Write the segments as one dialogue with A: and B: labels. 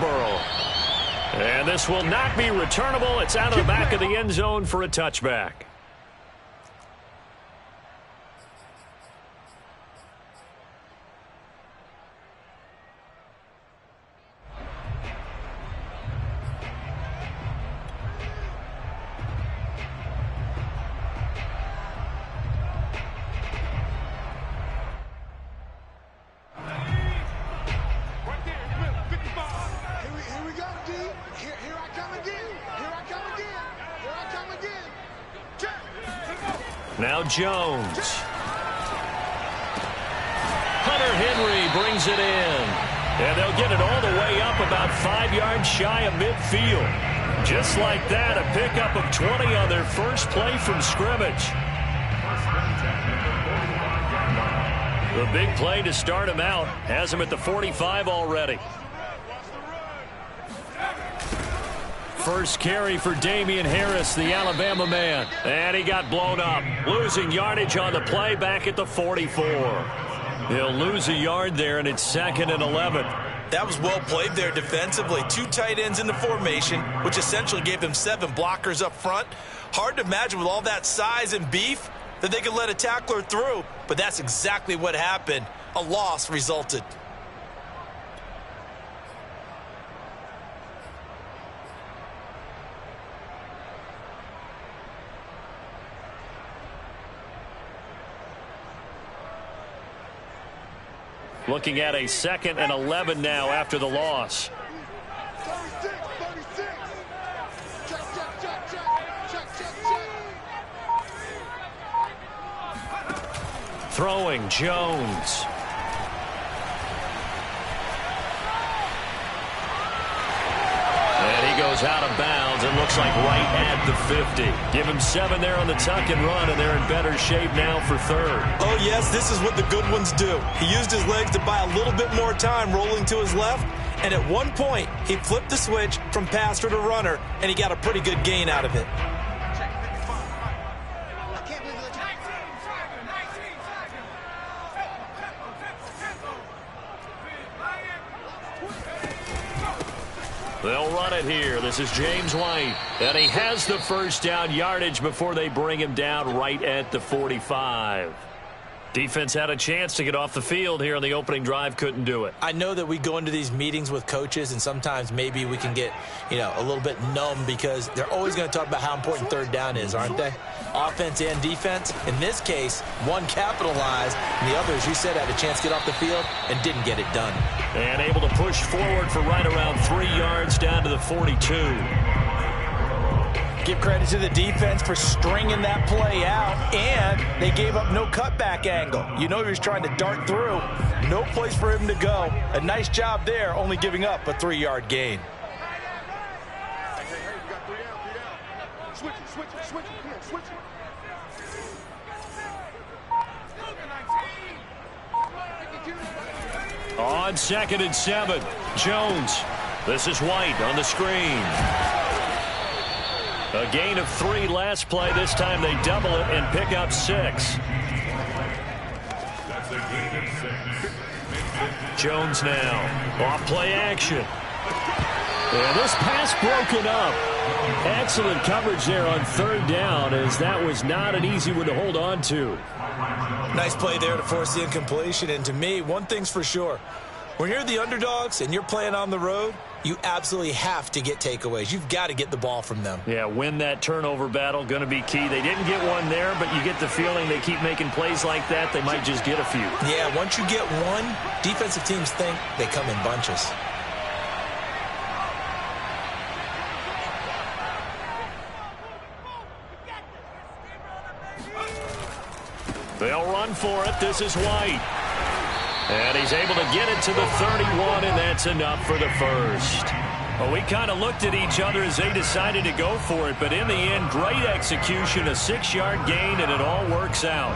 A: Foxborough. And this will not be returnable. It's out of the back of the end zone for a touchback. Now Jones. Hunter Henry brings it in. And they'll get it all the way up about 5 yards shy of midfield. Just like that, a pickup of 20 on their first play from scrimmage. The big play to start him out has him at the 45 already. First carry for Damian Harris, the Alabama man. And he got blown up. Losing yardage on the play back at the 44. He'll lose a yard there, and it's 2nd and 11.
B: That was well played there defensively. 2 tight ends in the formation, which essentially gave them 7 blockers up front. Hard to imagine with all that size and beef that they could let a tackler through, but that's exactly what happened. A loss resulted.
A: Looking at a 2nd and 11 now after the loss. Throwing Jones. And he goes out of bounds. It looks like right at the 50. Give him 7 there on the tuck and run, and they're in better shape now for 3rd.
B: Oh, yes, this is what the good ones do. He used his legs to buy a little bit more time rolling to his left, and at one point, he flipped the switch from passer to runner, and he got a pretty good gain out of it.
A: They'll run it here. This is James White. And he has the first down yardage before they bring him down right at the 45. Defense had a chance to get off the field here on the opening drive, couldn't do it.
B: I know that we go into these meetings with coaches, and sometimes maybe we can get, a little bit numb because they're always going to talk about how important 3rd down is, aren't they? Offense and defense. In this case, one capitalized, and the other, as you said, had a chance to get off the field and didn't get it done.
A: And able to push forward for right around 3 yards down to the 42.
C: Give credit to the defense for stringing that play out, and they gave up no cutback angle. You know he was trying to dart through. No place for him to go. A nice job there, only giving up a 3-yard gain.
A: On 2nd and 7, Jones. This is White on the screen. A gain of 3 last play. This time they double it and pick up 6. Jones now. Off play action. And this pass broken up. Excellent coverage there on 3rd down, as that was not an easy one to hold on to.
B: Nice play there to force the incompletion. And to me, one thing's for sure. When you're the underdogs and you're playing on the road, you absolutely have to get takeaways. You've got to get the ball from them.
A: Yeah, win that turnover battle, going to be key. They didn't get one there, but you get the feeling they keep making plays like that, they might just get a few.
B: Yeah, once you get one, defensive teams think they come in bunches.
A: They'll run for it. This is White. And he's able to get it to the 31, and that's enough for the first. Well, we kind of looked at each other as they decided to go for it, but in the end, great execution, a 6-yard gain, and it all works out.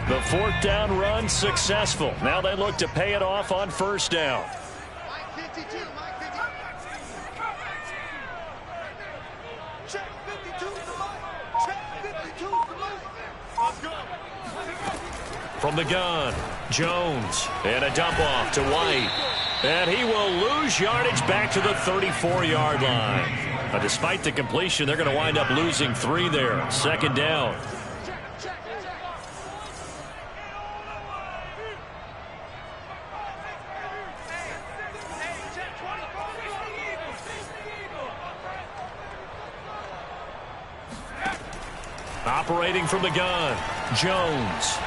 A: The 4th down run successful. Now they look to pay it off on 1st down. From the gun, Jones, and a dump off to White. And he will lose yardage back to the 34-yard line. But despite the completion, they're going to wind up losing 3 there. Second down. Operating from the gun, Jones.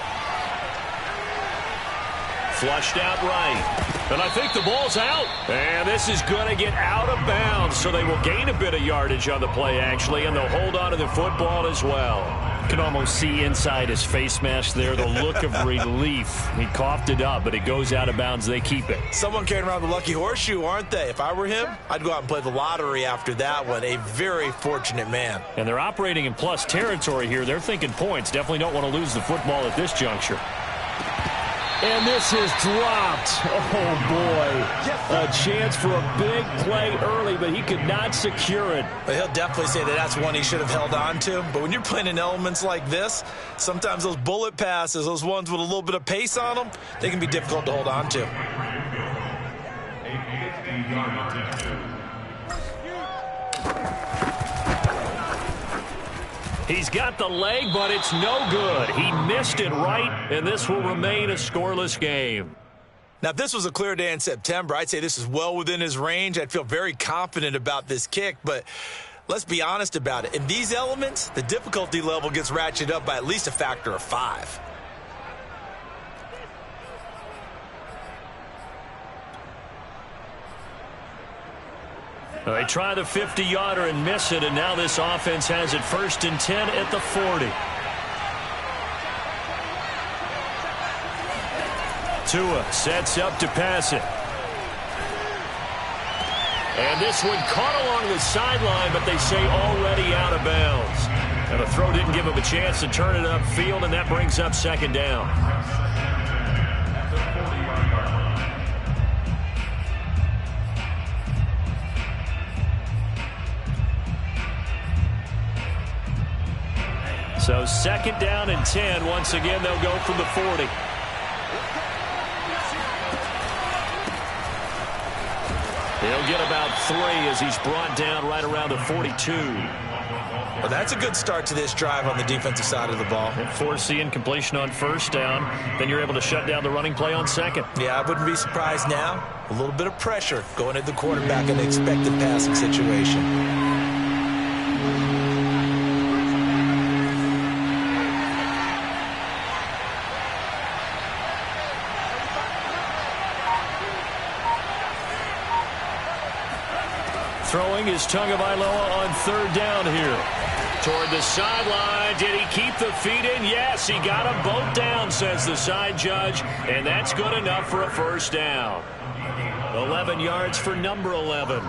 A: Flushed out right. And I think the ball's out. And this is going to get out of bounds, so they will gain a bit of yardage on the play, actually, and they'll hold on to the football as well. You can almost see inside his face mask there the look of relief. He coughed it up, but it goes out of bounds. They keep it.
B: Someone carrying around the lucky horseshoe, aren't they? If I were him, I'd go out and play the lottery after that one. A very fortunate man.
A: And they're operating in plus territory here. They're thinking points. Definitely don't want to lose the football at this juncture. And this is dropped. Oh, boy. A chance for a big play early, but he could not secure it.
B: But he'll definitely say that that's one he should have held on to. But when you're playing in elements like this, sometimes those bullet passes, those ones with a little bit of pace on them, they can be difficult to hold on to.
A: He's got the leg, but it's no good. He missed it right, and this will remain a scoreless game.
B: Now, if this was a clear day in September, I'd say this is well within his range. I'd feel very confident about this kick, but let's be honest about it. In these elements, the difficulty level gets ratcheted up by at least a factor of 5.
A: They try the 50-yarder and miss it, and now this offense has it 1st and 10 at the 40. Tua sets up to pass it. And this one caught along the sideline, but they say already out of bounds. And the throw didn't give him a chance to turn it upfield, and that brings up 2nd down. So 2nd down and 10. Once again, they'll go from the 40. He'll get about 3 as he's brought down right around the 42.
B: Well, that's a good start to this drive on the defensive side of the ball.
A: Forcing incompletion on 1st down. Then you're able to shut down the running play on 2nd.
B: Yeah, I wouldn't be surprised now. A little bit of pressure going at the quarterback in the expected passing situation.
A: Throwing is Tagovailoa on 3rd down here. Toward the sideline. Did he keep the feet in? Yes, he got them both down, says the side judge. And that's good enough for a 1st down. 11 yards for number 11.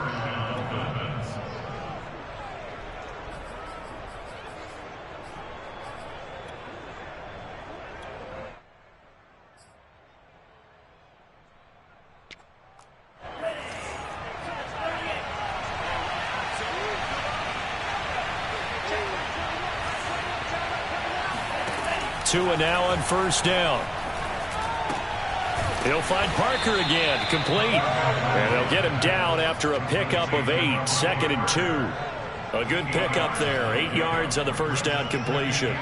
A: Tua now on 1st down. He'll find Parker again, complete. And they'll get him down after a pickup of 8, 2nd and 2. A good pickup there, 8 yards on the 1st down completion.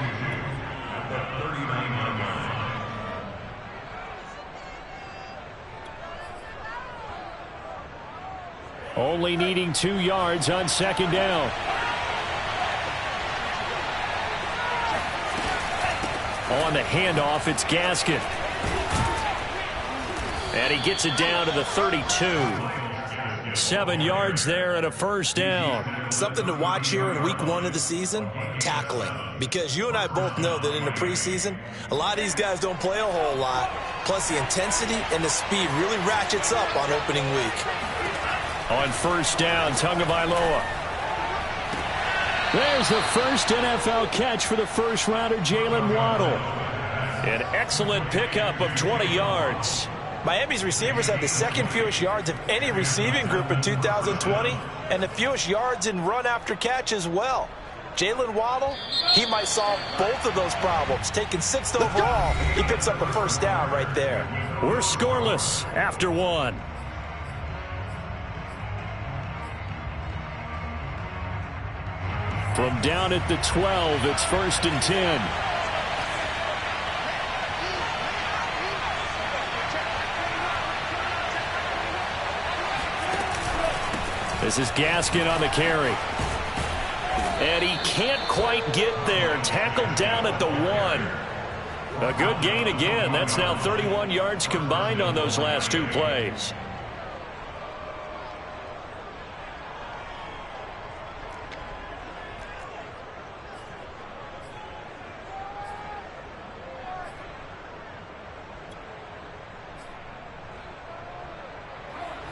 A: Only needing 2 yards on 2nd down. On the handoff, it's Gaskin. And he gets it down to the 32. 7 yards there and a 1st down.
B: Something to watch here in week 1 of the season, tackling. Because you and I both know that in the preseason, a lot of these guys don't play a whole lot. Plus the intensity and the speed really ratchets up on opening week.
A: On 1st down, Tagovailoa. There's the first NFL catch for the first-rounder, Jalen Waddle. An excellent pickup of 20 yards.
B: Miami's receivers had the 2nd fewest yards of any receiving group in 2020 and the fewest yards in run after catch as well.
C: Jalen Waddle, he might solve both of those problems. Taking 6th overall, he picks up the first down right there.
A: We're scoreless after 1. From down at the 12, it's 1st and 10. This is Gaskin on the carry. And he can't quite get there. Tackled down at the 1. A good gain again. That's now 31 yards combined on those last 2 plays.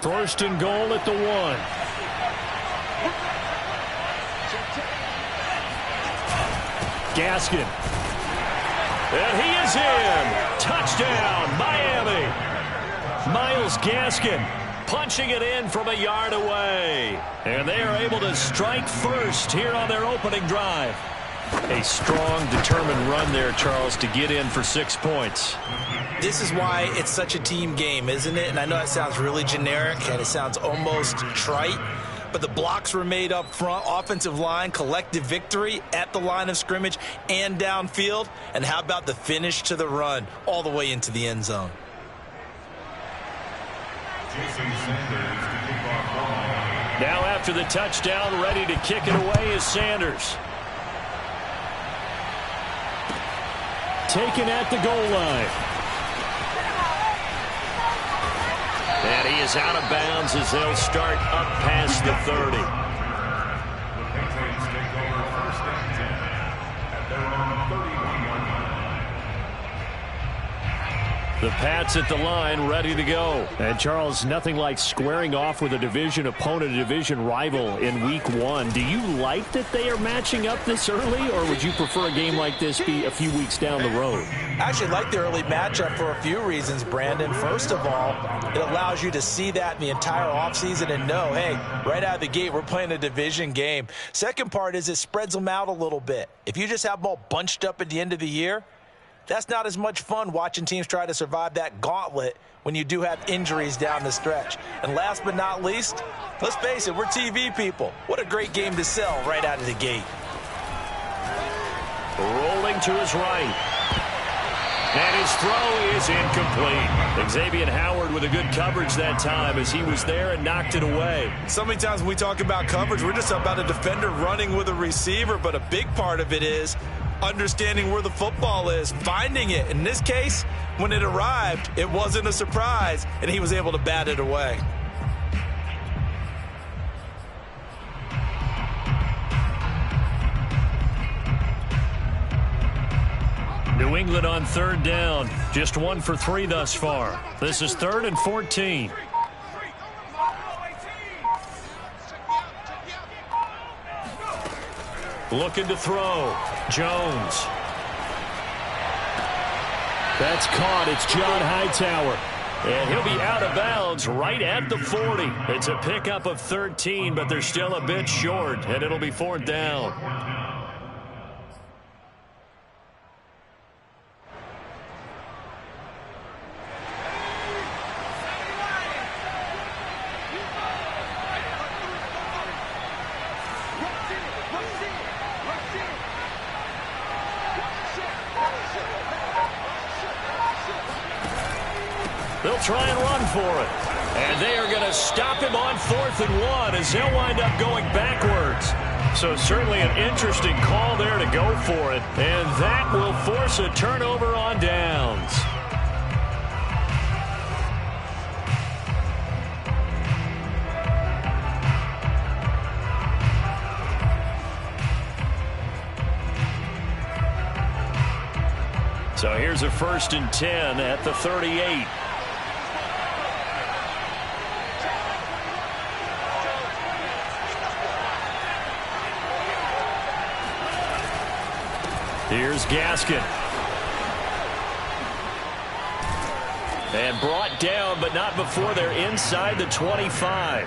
A: First and goal at the 1. Gaskin. And he is in. Touchdown, Miami. Miles Gaskin punching it in from a yard away. And they are able to strike first here on their opening drive. A strong, determined run there, Charles, to get in for 6 points.
B: This is why it's such a team game, isn't it? And I know it sounds really generic and it sounds almost trite, but the blocks were made up front, offensive line, collective victory at the line of scrimmage and downfield. And how about the finish to the run all the way into the end zone?
A: Now after the touchdown, ready to kick it away is Sanders. Taken at the goal line. And he is out of bounds as they'll start up past the 30.
D: The Patriots take over 1st and 10 at their own 31-yard line.
A: The Pats at the line, ready to go. And Charles, nothing like squaring off with a division opponent, a division rival in week 1. Do you like that they are matching up this early, or would you prefer a game like this be a few weeks down the road?
B: I actually like the early matchup for a few reasons, Brandon. First of all, it allows you to see that in the entire offseason and know, hey, right out of the gate, we're playing a division game. Second part is it spreads them out a little bit. If you just have them all bunched up at the end of the year, that's not as much fun watching teams try to survive that gauntlet when you do have injuries down the stretch. And last but not least, let's face it, we're TV people. What a great game to sell right out of the gate.
A: Rolling to his right. And his throw is incomplete. Xavier Howard with a good coverage that time as he was there and knocked it away.
C: So many times when we talk about coverage, we're just about a defender running with a receiver, but a big part of it is understanding where the football is, finding it. In this case, when it arrived, it wasn't a surprise, and he was able to bat it away.
A: New England on 3rd down. Just 1 for 3 thus far. This is 3rd and 14. Looking to throw. Jones. That's caught. It's John Hightower. And he'll be out of bounds right at the 40. It's a pickup of 13, but they're still a bit short, and it'll be 4th down. They'll try and run for it. And they are going to stop him on 4th and 1 as he'll wind up going backwards. So certainly an interesting call there to go for it. And that will force a turnover on downs. So here's a 1st and 10 at the 38. Here's Gaskin. And brought down, but not before they're inside the 25.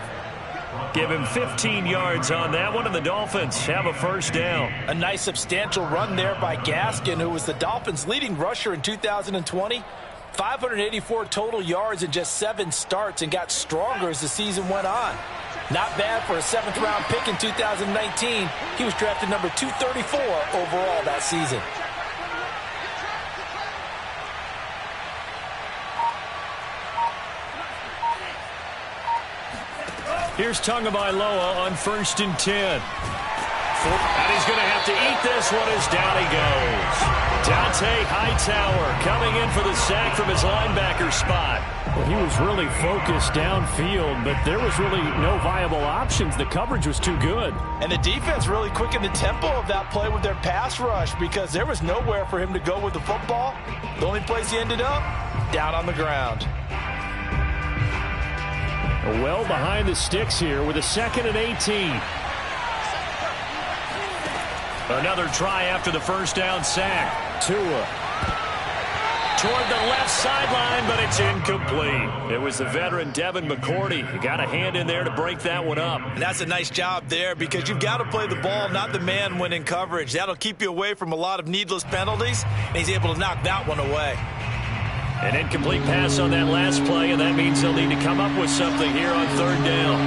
A: Give him 15 yards on that one, and the Dolphins have a first down.
C: A nice substantial run there by Gaskin, who was the Dolphins' leading rusher in 2020. 584 total yards in just 7 starts and got stronger as the season went on. Not bad for a 7th-round pick in 2019. He was drafted number 234 overall that season.
A: Here's Tagovailoa on 1st and 10. And he's going to have to eat this one as down he goes. Dante Hightower coming in for the sack from his linebacker spot.
E: Well, he was really focused downfield, but there was really no viable options. The coverage was too good.
C: And the defense really quickened the tempo of that play with their pass rush because there was nowhere for him to go with the football. The only place he ended up, down on the ground.
E: Well behind the sticks here with a 2nd and 18.
A: Another try after the first down sack. Tua toward the left sideline, but it's incomplete. It was the veteran Devin McCourty. He got a hand in there to break that one up.
C: And that's a nice job there because you've got to play the ball, not the man when in coverage. That'll keep you away from a lot of needless penalties, and he's able to knock that one away.
A: An incomplete pass on that last play, and that means they'll need to come up with something here on 3rd down.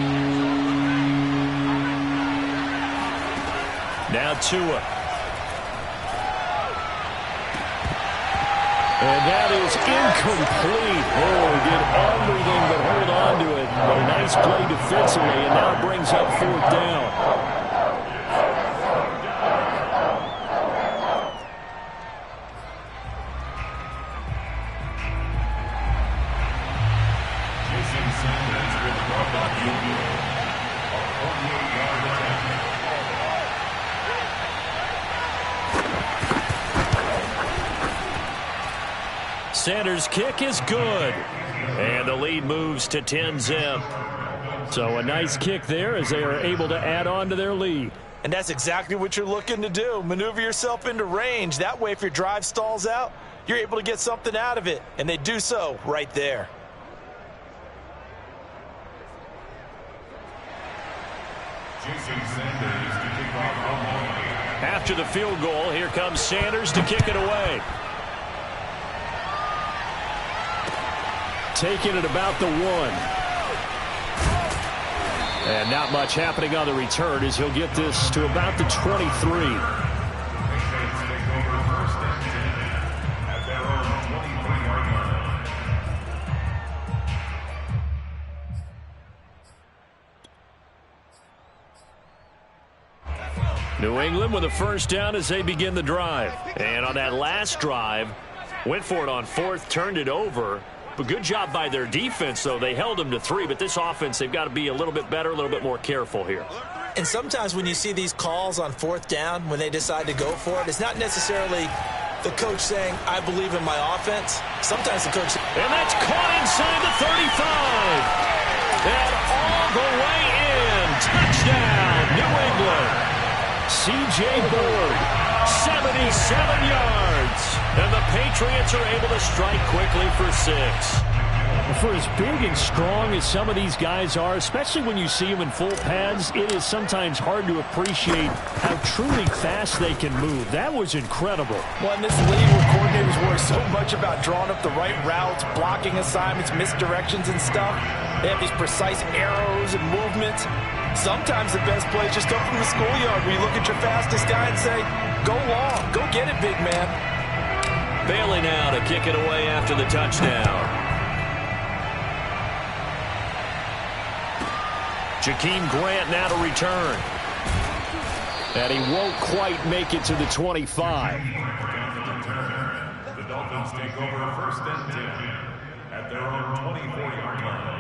A: Now Tua.
E: And that is incomplete. Oh, he did everything but hold on to it. But a nice play defensively, and now brings up 4th down.
A: Sanders' kick is good. And the lead moves to 10-zip.
E: So a nice kick there as they are able to add on to their lead.
C: And that's exactly what you're looking to do. Maneuver yourself into range. That way, if your drive stalls out, you're able to get something out of it. And they do so right there.
A: After the field goal, here comes Sanders to kick it away. Taking it about the 1. And not much happening on the return as he'll get this to about the 23. New England with a first down as they begin the drive. And on that last drive, went for it on 4th, turned it over. But good job by their defense, though. They held them to 3, but this offense, they've got to be a little bit better, a little bit more careful here.
B: And sometimes when you see these calls on 4th down, when they decide to go for it, it's not necessarily the coach saying, I believe in my offense. Sometimes the coach...
A: And that's caught inside the 35. And all the way in. Touchdown, New England. C.J. Board, 77 yards. And the Patriots are able to strike quickly for 6.
E: For as big and strong as some of these guys are, especially when you see them in full pads, it is sometimes hard to appreciate how truly fast they can move. That was incredible.
C: Well, in this league where coordinators worry so much about drawing up the right routes, blocking assignments, misdirections and stuff, they have these precise arrows and movements. Sometimes the best plays just come from the schoolyard where you look at your fastest guy and say, go long, go get it, big man.
A: Bailey now to kick it away after the touchdown. Jakeem Grant now to return. And he won't quite make it to the 25.
D: The Dolphins take over 1st and 10 at their own 24-yard line.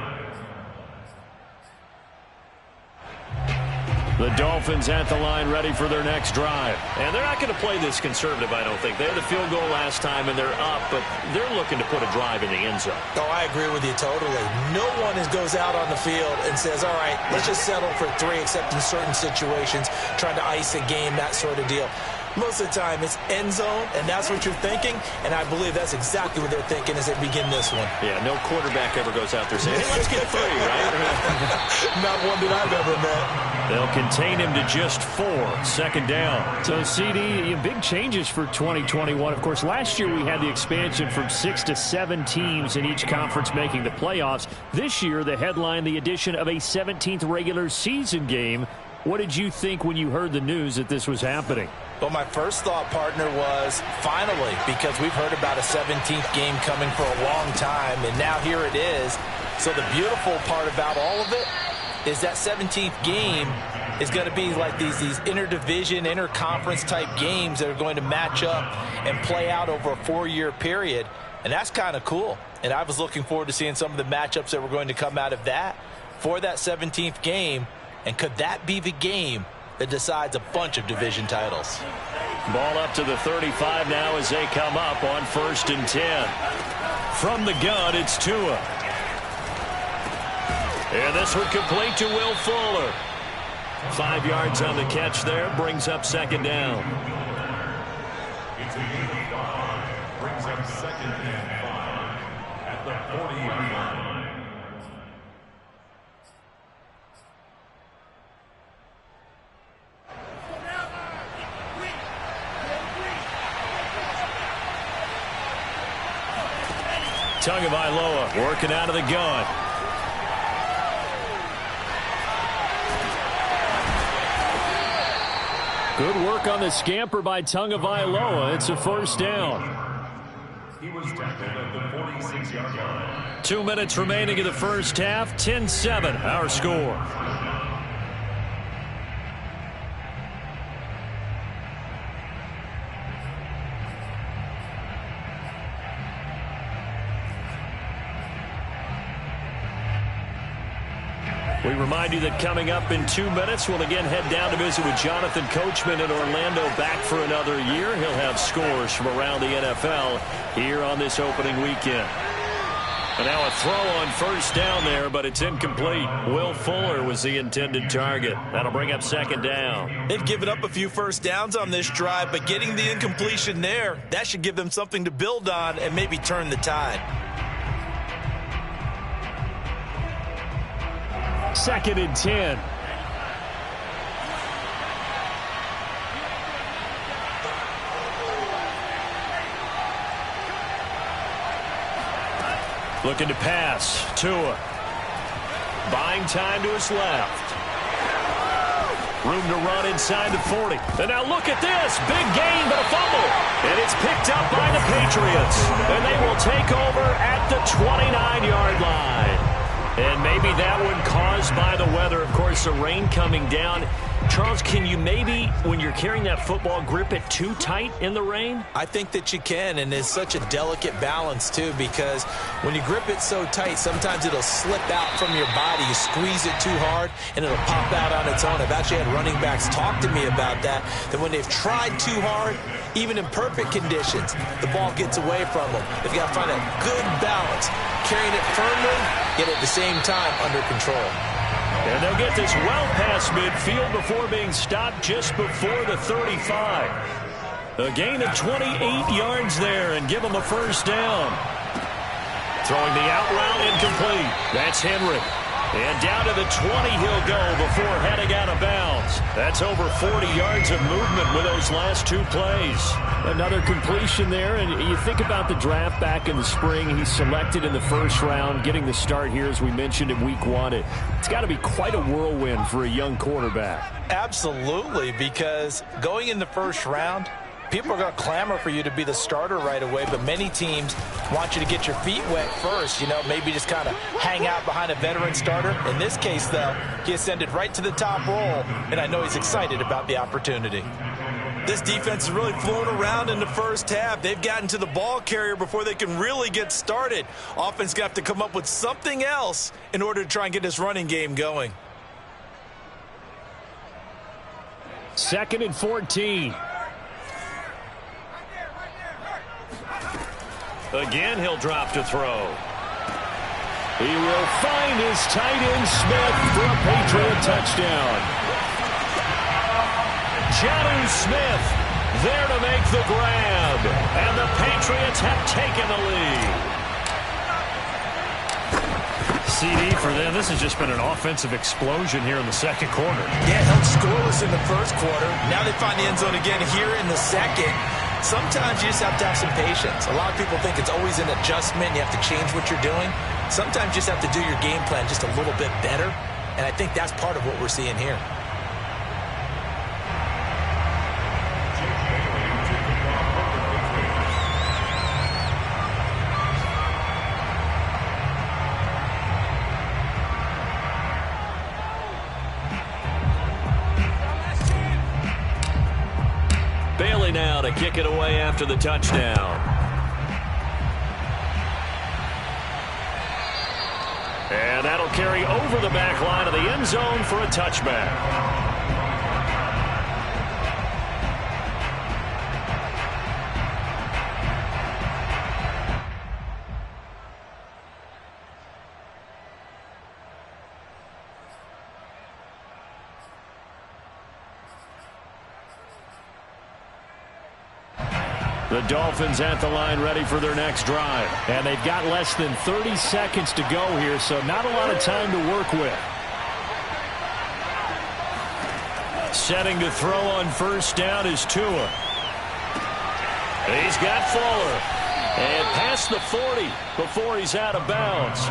A: The Dolphins at the line ready for their next drive. And they're not going to play this conservative, I don't think. They had a field goal last time, and they're up, but they're looking to put a drive in the end zone.
B: Oh, I agree with you totally. No one goes out on the field and says, all right, let's just settle for 3, except in certain situations, trying to ice a game, that sort of deal. Most of the time, it's end zone, and that's what you're thinking, and I believe that's exactly what they're thinking as they begin this one.
A: Yeah, no quarterback ever goes out there saying, hey, let's get 3, right?
B: Not one that I've ever met.
A: They'll contain him to just 4, second down.
E: So, CD, big changes for 2021. Of course, last year we had the expansion from 6 to 7 teams in each conference making the playoffs. This year, the headline, the addition of a 17th regular season game. What did you think when you heard the news that this was happening?
B: Well, my first thought, partner, was finally, because we've heard about a 17th game coming for a long time, and now here it is. So the beautiful part about all of it is that 17th game is going to be like these interdivision, interconference type games that are going to match up and play out over a 4-year period. And that's kind of cool. And I was looking forward to seeing some of the matchups that were going to come out of that for that 17th game. And could that be the game that decides a bunch of division titles?
A: Ball up to the 35 now as they come up on 1st and 10. From the gun, it's Tua. And this one complete to Will Fuller. 5 yards on the catch there, brings up second down.
D: It's a gain of 5, brings up 2nd and 5 at the 40-yard line.
A: Tagovailoa working out of the gun.
E: Good work on the scamper by Tagovailoa. It's a first down.
D: He was tackled at the 46-yard line.
A: 2 minutes remaining in the first half. 10-7, our score. We remind you that coming up in 2 minutes, we'll again head down to visit with Jonathan Coachman in Orlando, back for another year. He'll have scores from around the NFL here on this opening weekend. And now a throw on first down there, but it's incomplete. Will Fuller was the intended target. That'll bring up second down.
B: They've given up a few first downs on this drive, but getting the incompletion there, that should give them something to build on and maybe turn the tide.
E: 2nd and 10.
A: Looking to pass. Tua. Buying time to his left. Room to run inside the 40. And now look at this. Big gain, but a fumble. And it's picked up by the Patriots. And they will take over at the 29-yard line. And maybe that one caused by the weather. Of course, the rain coming down. Charles, can you maybe, when you're carrying that football, grip it too tight in the rain?
B: I think that you can, and it's such a delicate balance, too, because when you grip it so tight, sometimes it'll slip out from your body. You squeeze it too hard, and it'll pop out on its own. I've actually had running backs talk to me about that when they've tried too hard, even in perfect conditions, the ball gets away from them. They've got to find a good balance, carrying it firmly, yet at the same time under control.
A: And they'll get this well past midfield before being stopped just before the 35. A gain of 28 yards there and give them a first down. Throwing the out route incomplete. That's Henry. And down to the 20 he'll go before heading out of bounds. That's over 40 yards of movement with those last 2 plays.
E: Another completion there, and you think about the draft back in the spring. He's selected in the first round, getting the start here, as we mentioned, in week 1. It's got to be quite a whirlwind for a young quarterback.
B: Absolutely, because going in the first round, people are going to clamor for you to be the starter right away, but many teams want you to get your feet wet first, maybe just kind of hang out behind a veteran starter. In this case, though, he ascended right to the top roll, and I know he's excited about the opportunity. This defense is really flown around in the first half. They've gotten to the ball carrier before they can really get started. Offense going to have to come up with something else in order to try and get this running game going.
E: 2nd and 14.
A: Again, he'll drop to throw. He will find his tight end Smith for a Patriot touchdown. Jonnu Smith There to make the grab. And the Patriots have taken the lead.
E: CD for them. This has just been an offensive explosion here in the second quarter.
B: Yeah, held scoreless in the first quarter. Now they find the end zone again here in the second. Sometimes you just have to have some patience. A lot of people think it's always an adjustment. You have to change what you're doing. Sometimes you just have to do your game plan just a little bit better. And I think that's part of what we're seeing here.
A: Bailey now to kick it away after the touchdown. And that'll carry over the back line of the end zone for a touchback. The Dolphins at the line ready for their next drive.
E: And they've got less than 30 seconds to go here, so not a lot of time to work with.
A: Setting to throw on first down is Tua. He's got Fuller. And past the 40 before he's out of bounds.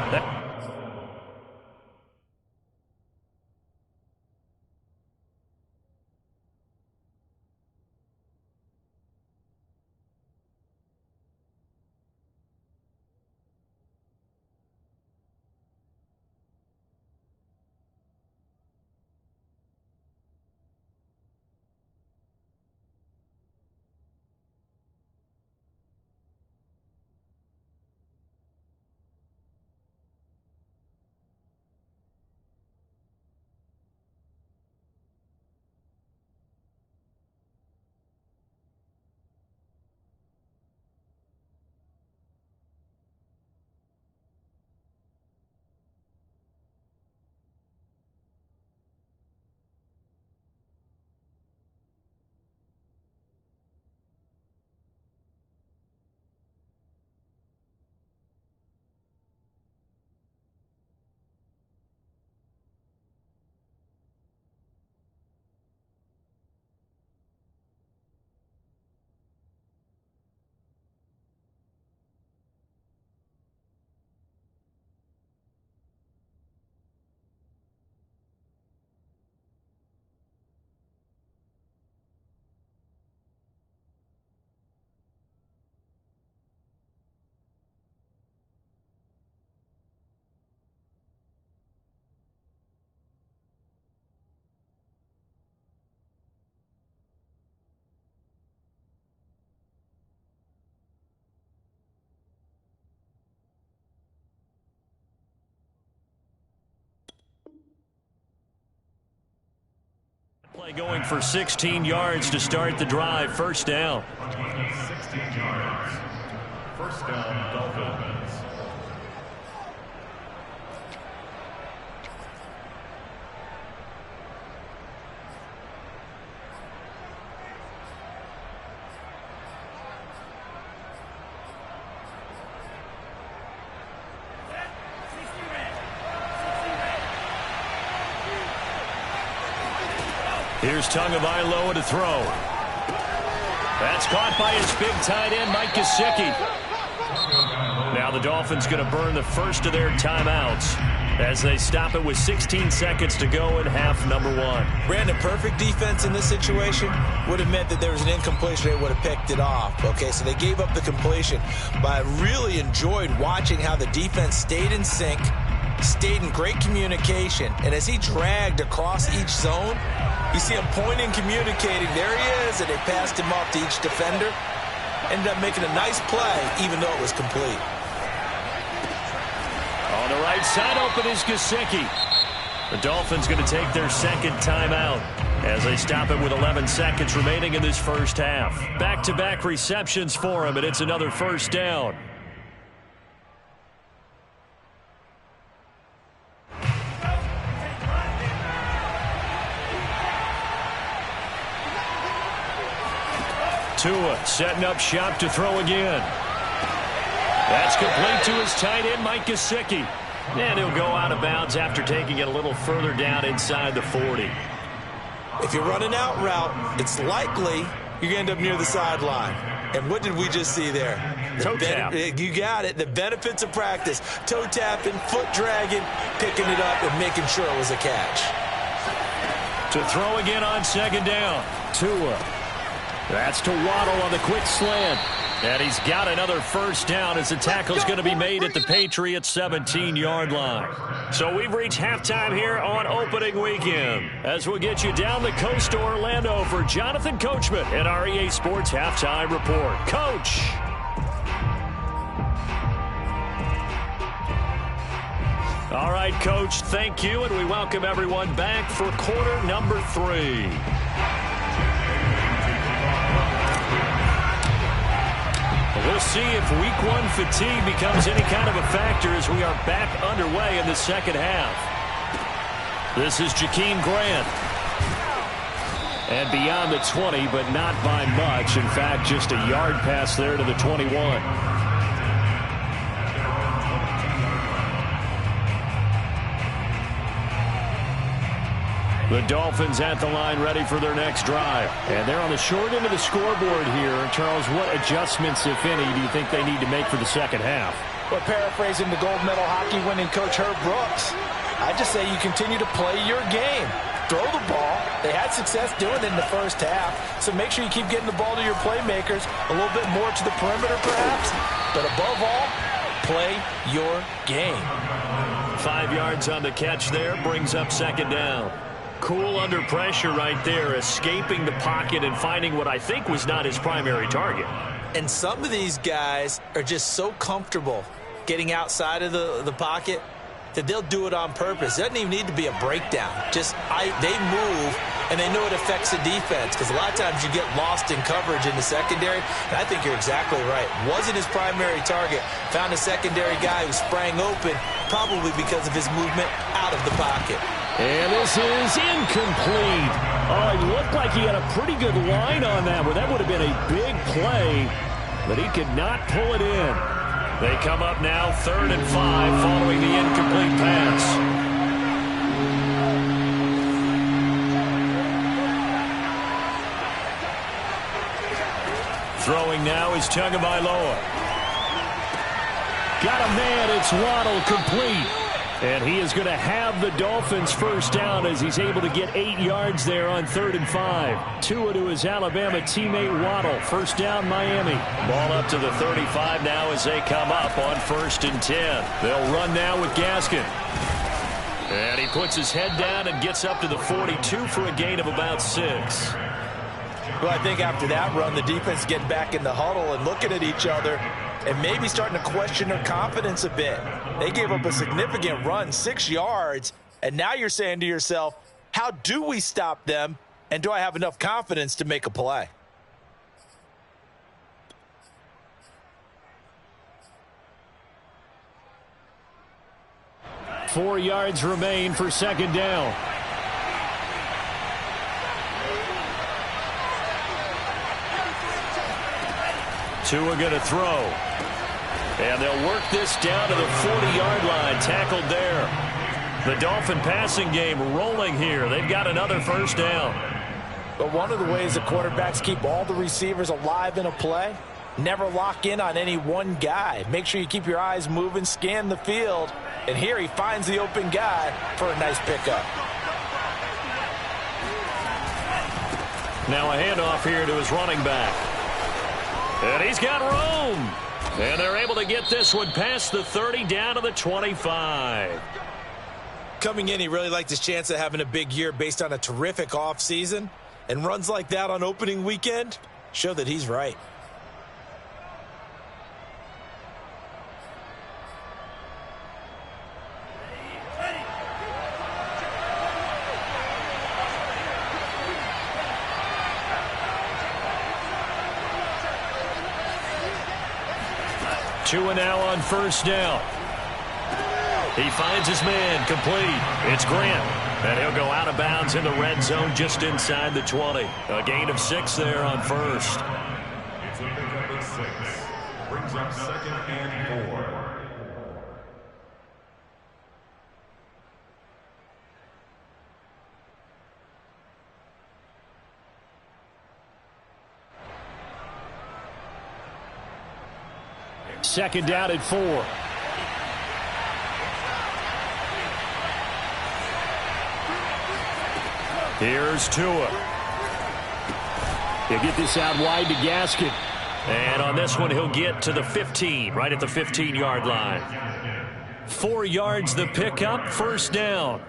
A: Play going for 16 yards to start the drive. First down.
D: 16 yards. First down, Dolphins.
A: Here's Tagovailoa to throw. That's caught by his big tight end, Mike Gesicki. Now the Dolphins going to burn the first of their timeouts as they stop it with 16 seconds to go in half number one.
B: Brandon, perfect defense in this situation would have meant that there was an incompletion. They would have picked it off. Okay, so they gave up the completion. But I really enjoyed watching how the defense stayed in sync, stayed in great communication, and as he dragged across each zone, you see him pointing, communicating. There he is, and they passed him off to each defender. Ended up making a nice play, even though it was complete.
A: On the right side, open is Gesicki. The Dolphins going to take their second timeout as they stop it with 11 seconds remaining in this first half. Back-to-back receptions for him, and it's another first down. Tua setting up shop to throw again. That's complete to his tight end, Mike Gesicki. And he'll go out of bounds after taking it a little further down inside the 40.
B: If you run an out route, it's likely you're going to end up near the sideline. And what did we just see there?
A: Toe tap.
B: You got it. The benefits of practice. Toe tapping, foot dragging, picking it up, and making sure it was a catch.
A: To throw again on second down. Tua. That's to Waddle on the quick slant. And he's got another first down as the tackle's going to be made at the Patriots' 17-yard line. So we've reached halftime here on opening weekend as we'll get you down the coast to Orlando for Jonathan Coachman and our EA Sports Halftime Report. Coach. All right, Coach, thank you, and we welcome everyone back for quarter number 3. We'll see if week 1 fatigue becomes any kind of a factor as we are back underway in the second half. This is Jakeem Grant. And beyond the 20, but not by much. In fact, just a yard pass there to the 21. The Dolphins at the line ready for their next drive. And they're on the short end of the scoreboard here. Charles, what adjustments, if any, do you think they need to make for the second half?
C: Well, paraphrasing the gold medal hockey winning coach Herb Brooks, I just say you continue to play your game. Throw the ball. They had success doing it in the first half. So make sure you keep getting the ball to your playmakers, a little bit more to the perimeter perhaps. But above all, play your game.
A: 5 yards on the catch there, brings up second down. Cool under pressure right there, escaping the pocket and finding what I think was not his primary target.
B: And some of these guys are just so comfortable getting outside of the pocket that they'll do it on purpose. It doesn't even need to be a breakdown. They move, and they know it affects the defense because a lot of times you get lost in coverage in the secondary. And I think you're exactly right. Wasn't his primary target. Found a secondary guy who sprang open, probably because of his movement out of the pocket.
E: And this is incomplete. Oh, it looked like he had a pretty good line on that one. That would have been a big play, but he could not pull it in.
A: They come up now 3rd and 5 following the incomplete pass. Throwing now is Tagovailoa.
E: Got a man, it's Waddle, complete. And he is going to have the Dolphins first down as he's able to get 8 yards there on 3rd and 5. Tua to his Alabama teammate Waddle. First down, Miami.
A: Ball up to the 35 now as they come up on 1st and 10. They'll run now with Gaskin. And he puts his head down and gets up to the 42 for a gain of about 6.
C: Well, I think after that run, the defense getting back in the huddle and looking at each other and maybe starting to question their confidence a bit. They gave up a significant run, 6 yards, and now you're saying to yourself, how do we stop them, and do I have enough confidence to make a play?
E: Four yards remain for second down.
A: Tua going to throw. And they'll work this down to the 40-yard line. Tackled there. The Dolphin passing game rolling here. They've got another first down.
C: But one of the ways the quarterbacks keep all the receivers alive in a play, never lock in on any one guy. Make sure you keep your eyes moving, scan the field. And here he finds the open guy for a nice pickup.
A: Now a handoff here to his running back. And he's got room. And they're able to get this one past the 30 down to the 25.
B: Coming in, he really liked his chance of having a big year based on a terrific offseason. And runs like that on opening weekend show that he's right.
A: Tua now on first down. He finds his man, complete. It's Grant. And he'll go out of bounds in the red zone just inside the 20. A gain of 6 there on first.
D: 6 brings up 2nd and 4.
E: Second down at 4. Here's Tua. He'll get this out wide to Gaskin. And on this one, he'll get to the 15, right at the 15-yard line. 4 yards the pickup, first down.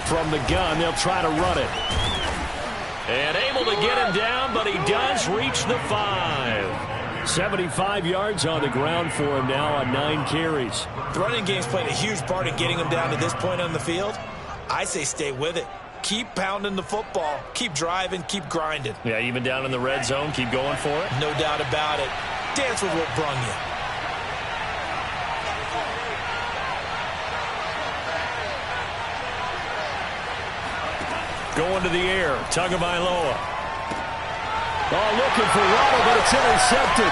E: From the gun, they'll try to run it. And able to get him down, but he does reach the 5. 75 yards on the ground for him now on 9 carries.
B: The running game's played a huge part in getting him down to this point on the field. I say stay with it. Keep pounding the football. Keep driving. Keep grinding.
E: Yeah, even down in the red zone, keep going for it.
B: No doubt about it. Dance with what brung you.
E: Going to the air, Tagovailoa. Oh, looking for Waddle, but it's intercepted.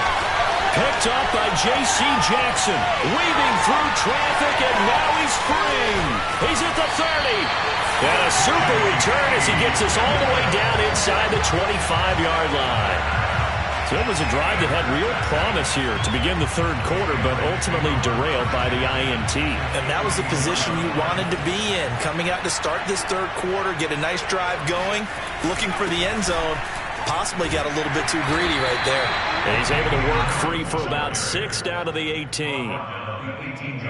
E: Picked up by J.C. Jackson. Weaving through traffic, and now he's free. He's at the 30. And a super return as he gets us all the way down inside the 25-yard line. So it was a drive that had real promise here to begin the third quarter, but ultimately derailed by the INT.
B: And that was the position you wanted to be in. Coming out to start this third quarter, get a nice drive going, looking for the end zone. Possibly got a little bit too greedy right there.
E: And he's able to work free for about 6 down to the 18.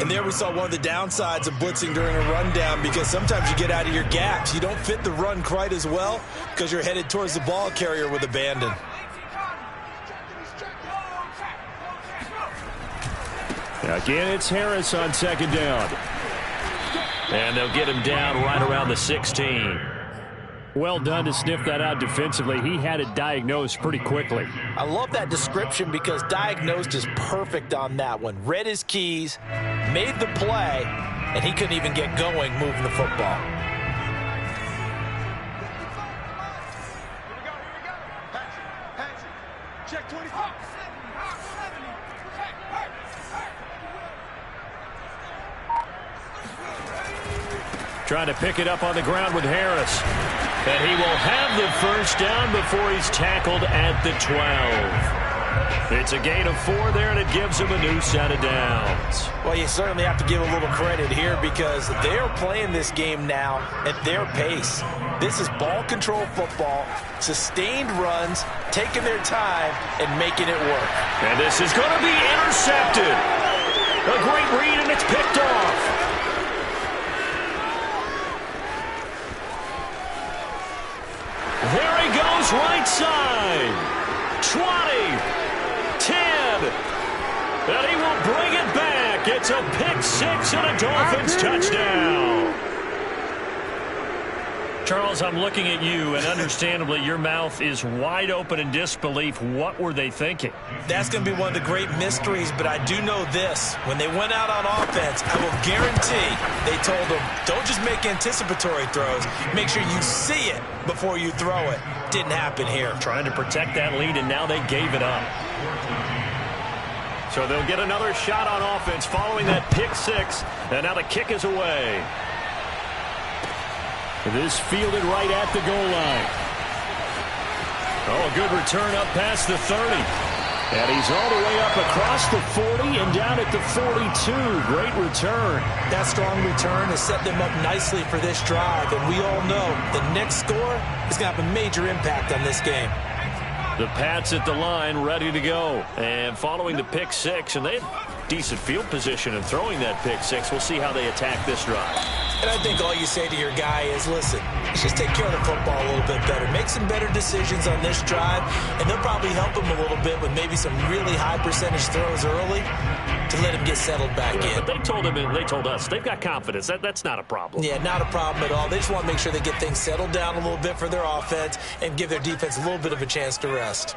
B: And there we saw one of the downsides of blitzing during a rundown, because sometimes you get out of your gaps. You don't fit the run quite as well because you're headed towards the ball carrier with abandon.
E: Again, it's Harris on second down. And they'll get him down right around the 16. Well done to sniff that out defensively. He had it diagnosed pretty quickly.
B: I love that description because diagnosed is perfect on that one. Read his keys, made the play, and he couldn't even get going moving the football.
F: Check 25.
E: Trying to pick it up on the ground with Harris. And he will have the first down before he's tackled at the 12. It's a gain of 4 there, and it gives him a new set of downs.
B: Well, you certainly have to give a little credit here because they're playing this game now at their pace. This is ball control football, sustained runs, taking their time, and making it work.
E: And this is going to be intercepted. A great read, and it's picked off. There he goes, right side. 20, 10, and he will bring it back. It's a pick 6 and a Dolphins touchdown. Charles, I'm looking at you, and understandably, your mouth is wide open in disbelief. What were they thinking?
B: That's going to be one of the great mysteries, but I do know this. When they went out on offense, I will guarantee they told them, don't just make anticipatory throws. Make sure you see it before you throw it. Didn't happen here.
E: Trying to protect that lead, and now they gave it up. So they'll get another shot on offense following that pick 6, and now the kick is away. This fielded right at the goal line. Oh, a good return up past the 30. And he's all the way up across the 40 and down at the 42. Great return.
B: That strong return has set them up nicely for this drive. And we all know the next score is going to have a major impact on this game.
E: The Pats at the line ready to go. And following the pick 6, and they have decent field position and throwing that pick 6. We'll see how they attack this drive.
B: And I think all you say to your guy is, listen, let's just take care of the football a little bit better. Make some better decisions on this drive, and they'll probably help him a little bit with maybe some really high percentage throws early to let him get settled back in.
E: But they told him, and they told us, they've got confidence. That's not a problem.
B: Yeah, not a problem at all. They just want to make sure they get things settled down a little bit for their offense and give their defense a little bit of a chance to rest.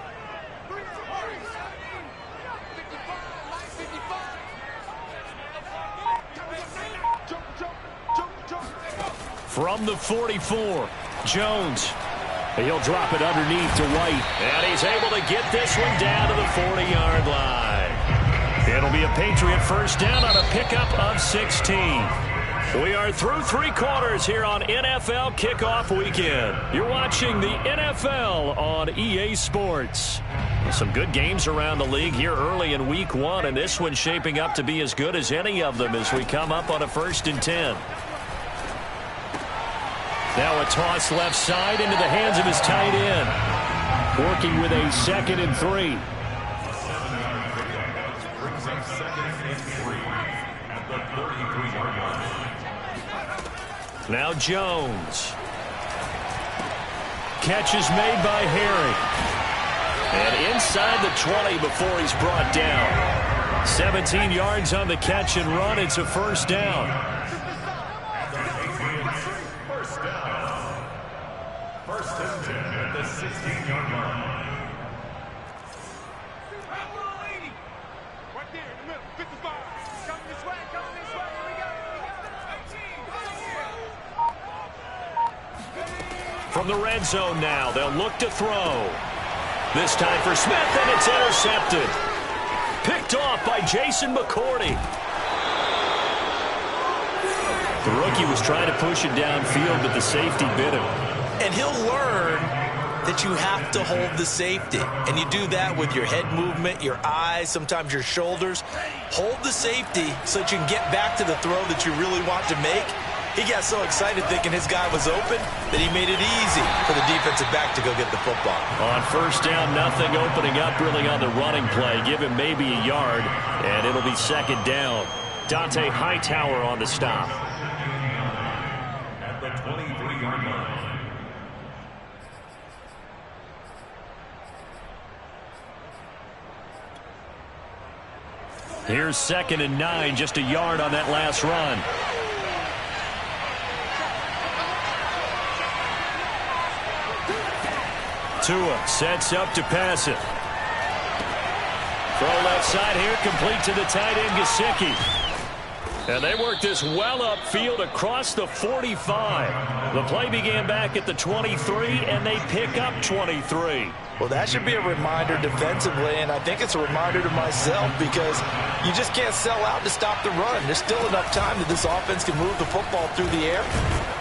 E: From the 44, Jones. He'll drop it underneath to White.
A: And he's able to get this one down to the 40-yard line. It'll be a Patriot first down on a pickup of 16. We are through 3 quarters here on NFL Kickoff Weekend. You're watching the NFL on EA Sports. Some good games around the league here early in Week 1, and this one's shaping up to be as good as any of them as we come up on a 1st and 10. Now a toss left side into the hands of his tight end.
E: Working with a 2nd and 3.
A: Now Jones. Catch is made by Harry. And inside the 20 before he's brought down. 17 yards on the catch and run. It's a first down.
D: First and 10 at the 16-yard line.
F: Right there in the middle, 55. Coming this way, coming this way. Here we go.
A: From the red zone now, they'll look to throw. This time for Smith, and it's intercepted. Picked off by Jason McCourty. The rookie was trying to push it downfield, but the safety bit him.
B: And he'll learn that you have to hold the safety. And you do that with your head movement, your eyes, sometimes your shoulders. Hold the safety so that you can get back to the throw that you really want to make. He got so excited thinking his guy was open that he made it easy for the defensive back to go get the football.
A: On first down, nothing opening up really on the running play. Give him maybe a yard, and it'll be 2nd down. Dante Hightower on the stop.
D: At the 23-yard line.
A: Here's 2nd and 9, just a yard on that last run. Tua sets up to pass it. Throw left side here, complete to the tight end, Gesicki. And they work this well upfield across the 45. The play began back at the 23, and they pick up 23.
C: Well, that should be a reminder defensively, and I think it's a reminder to myself because you just can't sell out to stop the run. There's still enough time that this offense can move the football through the air,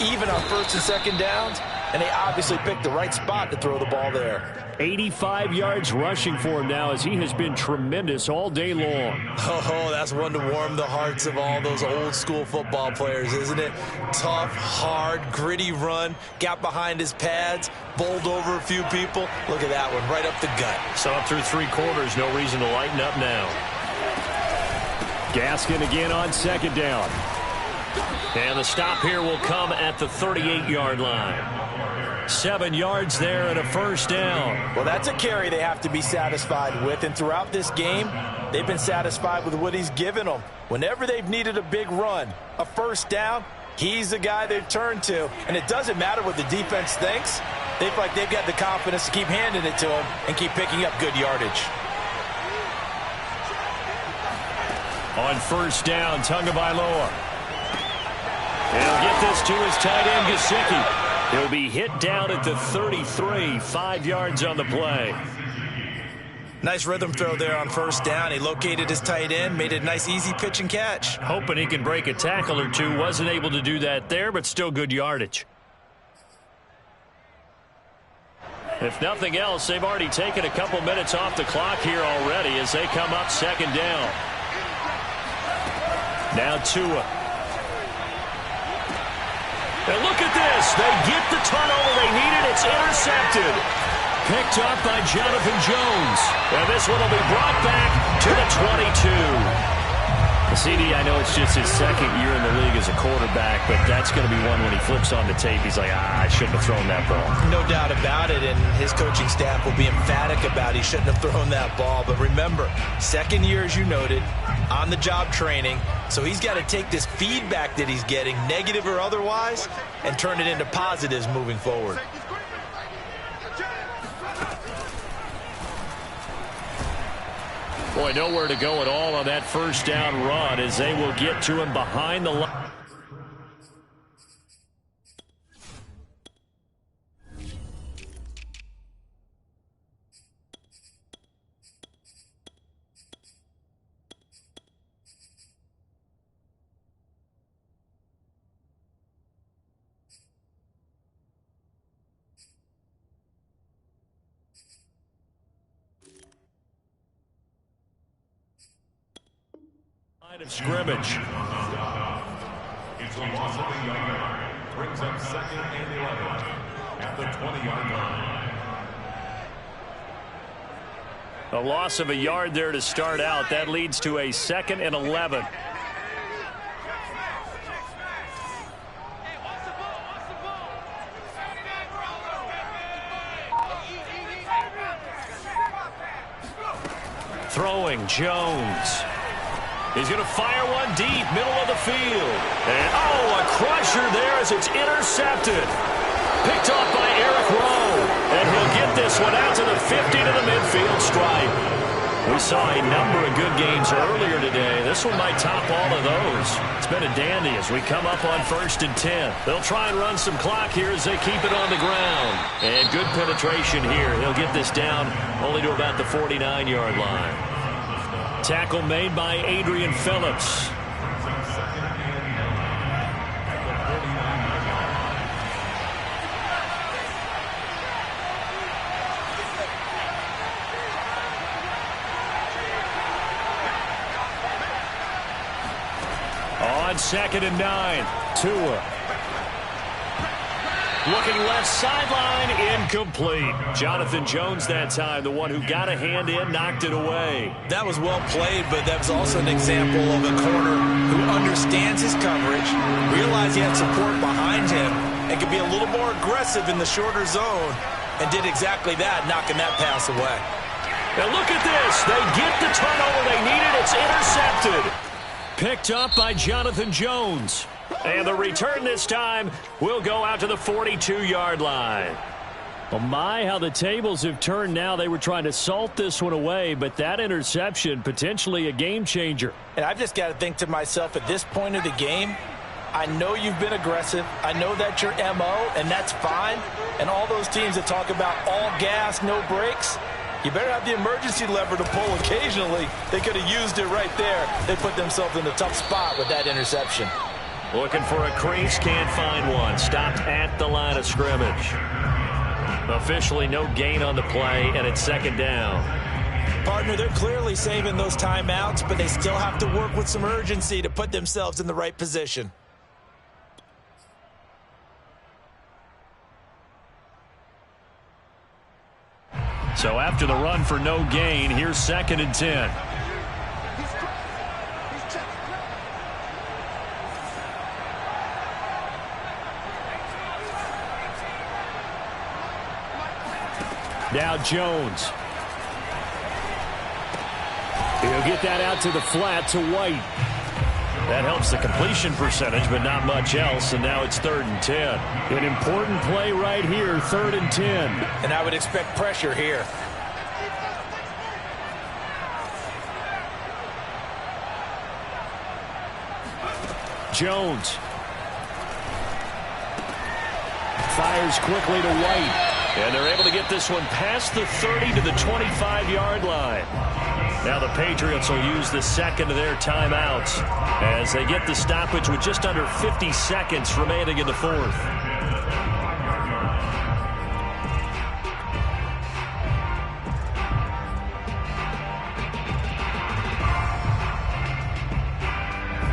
C: even on 1st and 2nd downs, and they obviously picked the right spot to throw the ball there.
E: 85 yards rushing for him now as he has been tremendous all day long.
B: Oh, that's one to warm the hearts of all those old-school football players, isn't it? Tough, hard, gritty run, got behind his pads, bowled over a few people. Look at that one, right up the gut.
A: So up through 3 quarters, no reason to lighten up now.
E: Gaskin again on 2nd down.
A: And the stop here will come at the 38-yard line. 7 yards there and a first down.
C: Well, that's a carry they have to be satisfied with, and throughout this game, they've been satisfied with what he's given them. Whenever they've needed a big run, a first down, he's the guy they've turned to. And it doesn't matter what the defense thinks. They feel like they've got the confidence to keep handing it to him and keep picking up good yardage.
A: On first down, Tagovailoa. He'll get this to his tight end, Gesicki. He'll be hit down at the 33, 5 yards on the play.
B: Nice rhythm throw there on first down. He located his tight end, made it a nice, easy pitch and catch.
A: Hoping he can break a tackle or two. Wasn't able to do that there, but still good yardage. If nothing else, they've already taken a couple minutes off the clock here already as they come up 2nd down. Now Tua. And look at this. They get the turnover they needed. It's intercepted. Picked up by Jonathan Jones. And this one will be brought back to the 22. CD, I know it's just his 2nd year in the league as a quarterback, but that's going to be one when he flips on the tape. He's like, I shouldn't have thrown that ball.
B: No doubt about it, and his coaching staff will be emphatic about he shouldn't have thrown that ball. But remember, 2nd year, as you noted, on-the-job training, so he's got to take this feedback that he's getting, negative or otherwise, and turn it into positives moving forward.
A: Boy, nowhere to go at all on that first down run as they will get to him behind the line. Of scrimmage.
D: It's a loss of a yard. Brings up 2nd and 11 at the 20-yard line.
E: A loss of a yard there to start out. That leads to a 2nd and 11. Throwing Jones. He's going to fire one deep, middle of the field. And, a crusher there as it's intercepted. Picked off by Eric Rowe. And he'll get this one out to the 50 to the midfield stripe. We saw a number of good games earlier today. This one might top all of those. It's been a dandy as we come up on 1st and 10. They'll try and run some clock here as they keep it on the ground. And good penetration here. He'll get this down only to about the 49-yard line. Tackle made by Adrian Phillips. On 2nd and 9, Tua. Looking left sideline, incomplete. Jonathan Jones that time, the one who got a hand in, knocked it away.
B: That was well played, but that was also an example of a corner who understands his coverage, realized he had support behind him, and could be a little more aggressive in the shorter zone, and did exactly that, knocking that pass away.
A: Now look at this. They get the turnover they needed. It's intercepted. Picked up by Jonathan Jones. And the return this time will go out to the 42-yard line.
E: Well, my, how the tables have turned now. They were trying to salt this one away, but that interception, potentially a game changer.
B: And I've just got to think to myself, at this point of the game, I know you've been aggressive. I know that's your MO, and that's fine. And all those teams that talk about all gas, no brakes, you better have the emergency lever to pull occasionally. They could have used it right there. They put themselves in a tough spot with that interception.
A: Looking for a crease, can't find one. Stopped at the line of scrimmage. Officially no gain on the play, and it's 2nd down.
B: Partner, they're clearly saving those timeouts, but they still have to work with some urgency to put themselves in the right position.
E: So after the run for no gain, here's 2nd and 10. Now Jones. He'll get that out to the flat to White. That helps the completion percentage, but not much else, and now it's 3rd and 10. An important play right here, 3rd and 10.
B: And I would expect pressure here.
E: Jones. Fires quickly to White.
A: And they're able to get this one past the 30 to the 25-yard line. Now the Patriots will use the 2nd of their timeouts as they get the stoppage with just under 50 seconds remaining in the 4th.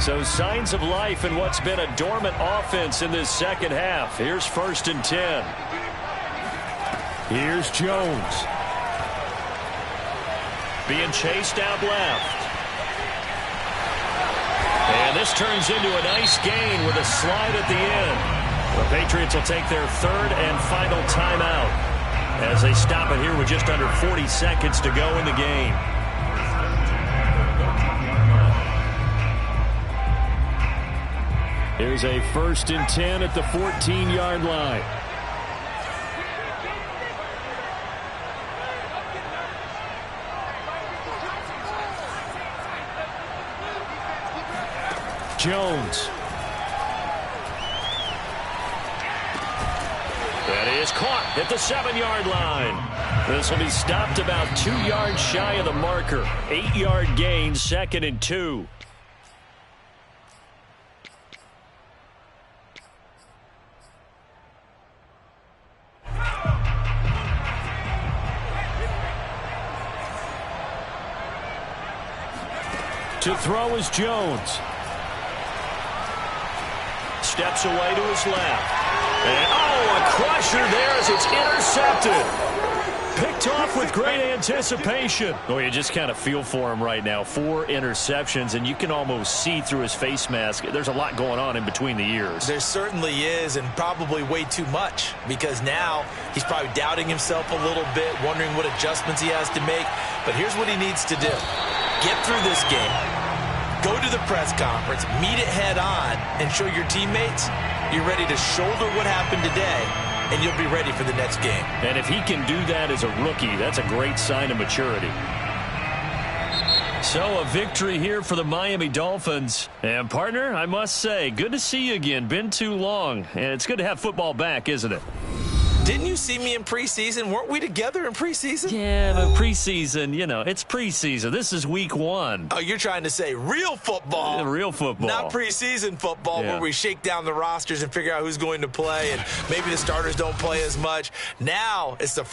A: So signs of life in what's been a dormant offense in this 2nd half. Here's 1st and 10.
E: Here's Jones.
A: Being chased out left. And this turns into a nice gain with a slide at the end. The Patriots will take their 3rd and final timeout as they stop it here with just under 40 seconds to go in the game.
E: Here's a 1st and 10 at the 14-yard line. Jones.
A: That is caught at the 7-yard line. This will be stopped about 2 yards shy of the marker. 8-yard gain, 2nd and 2. To throw is Jones. Steps away to his left. And, a crusher there as it's intercepted. Picked off with great anticipation. Oh, you just kind of feel for him right now. 4 interceptions, and you can almost see through his face mask. There's a lot going on in between the ears.
B: There certainly is, and probably way too much, because now he's probably doubting himself a little bit, wondering what adjustments he has to make. But here's what he needs to do. Get through this game. Go to the press conference, meet it head on, and show your teammates you're ready to shoulder what happened today, and you'll be ready for the next game.
A: And if he can do that as a rookie, that's a great sign of maturity. So a victory here for the Miami Dolphins. And, partner, I must say, good to see you again. Been too long. And it's good to have football back, isn't it?
B: Didn't you see me in preseason? Weren't we together in preseason?
A: Yeah, but preseason, it's preseason. This is week 1.
B: Oh, you're trying to say real football.
A: Yeah, real football.
B: Not preseason football where we shake down the rosters and figure out who's going to play, and maybe the starters don't play as much. Now it's the